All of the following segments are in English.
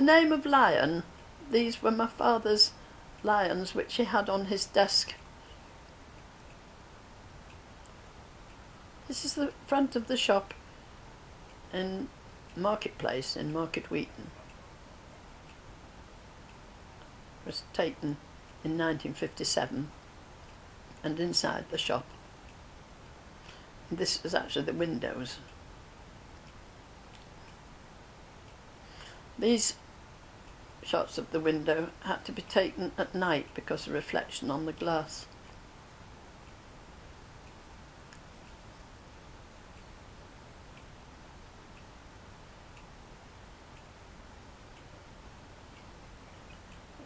name of Lyon, these were my father's lions which he had on his desk. This is the front of the shop in Marketplace in Market Weighton. It was taken in 1957, and inside the shop. And this is actually the windows. These shots of the window had to be taken at night because of reflection on the glass.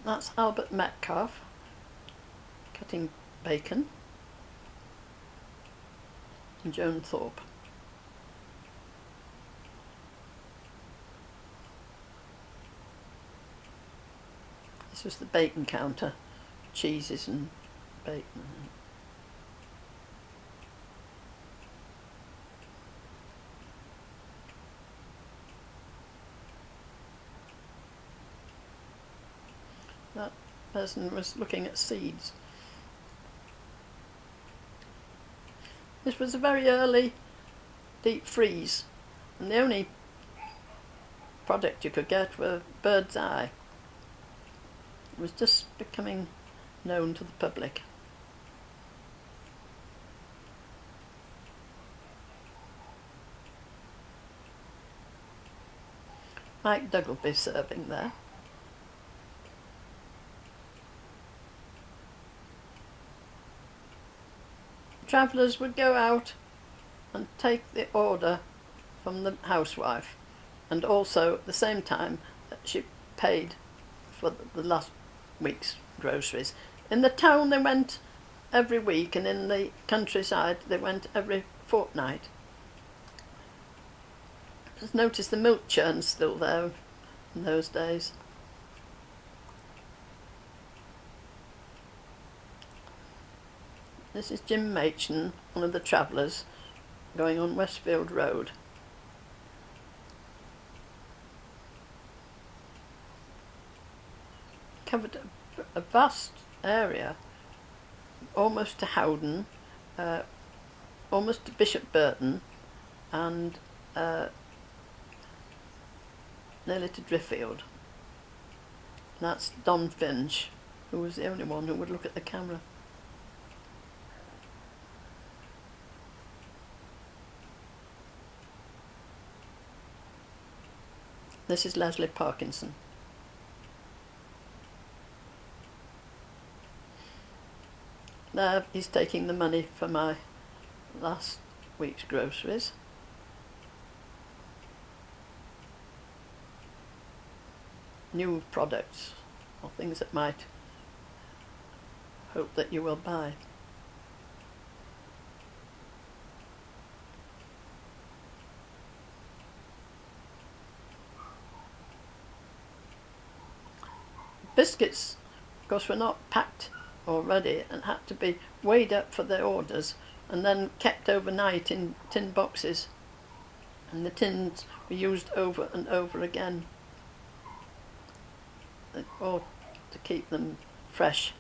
That's Albert Metcalf cutting bacon, and Joan Thorpe. This was the bacon counter, cheeses and bacon. That person was looking at seeds. This was a very early deep freeze, and the only product you could get were bird's eye. It was just becoming known to the public. Mike Doug will be serving there. Travellers would go out and take the order from the housewife, and also at the same time that she paid for the last week's groceries. In the town they went every week, and in the countryside they went every fortnight. Just notice the milk churn's still there in those days. This is Jim Machen, one of the travellers, going on Westfield Road. Covered a vast area, almost to Howden, almost to Bishop Burton, and nearly to Driffield. And that's Don Finch, who was the only one who would look at the camera. This is Leslie Parkinson. There he's taking the money for my last week's groceries. New products, or things that might hope that you will buy. Biscuits, of course, were not packed already and had to be weighed up for their orders and then kept overnight in tin boxes, and the tins were used over and over again, or to keep them fresh.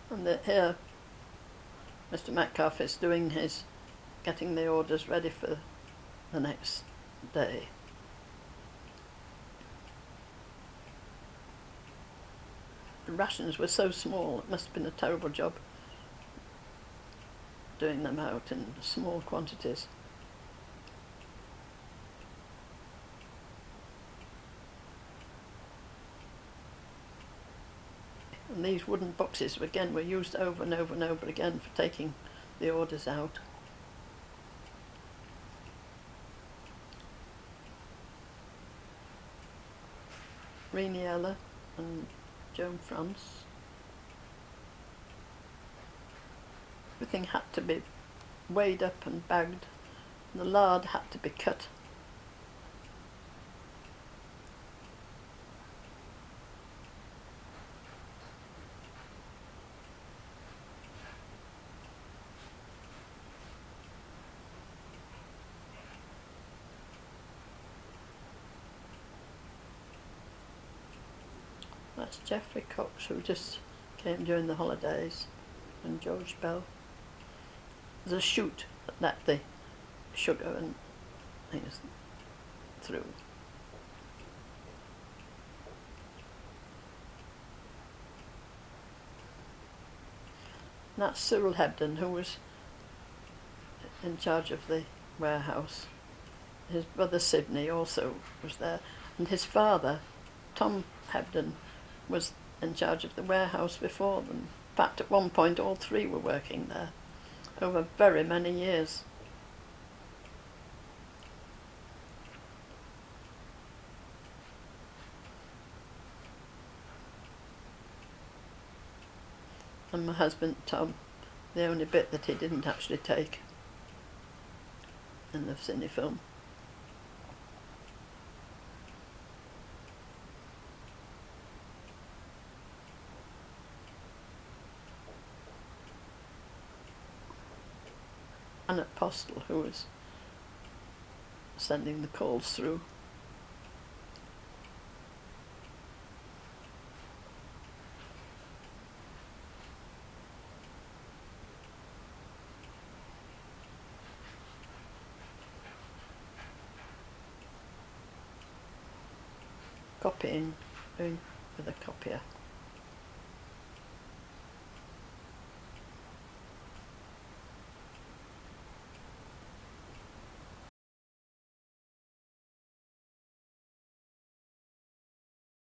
And here Mr. Metcalf is doing his getting the orders ready for the next day. The rations were so small, it must have been a terrible job doing them out in small quantities. And these wooden boxes again were used over and over and over again for taking the orders out. Reniella and Joan France. Everything had to be weighed up and bagged, and the lard had to be cut. That's Geoffrey Cox, who just came during the holidays, and George Bell. There's a chute that let the sugar and things through. And that's Cyril Hampton, who was in charge of the warehouse. His brother Sidney also was there, and his father, Tom Hampton, was in charge of the warehouse before them. In fact, at one point all three were working there over very many years. And my husband Tom, the only bit that he didn't actually take in the cine film. And at Postal, who was sending the calls through. Copying, doing with a copier.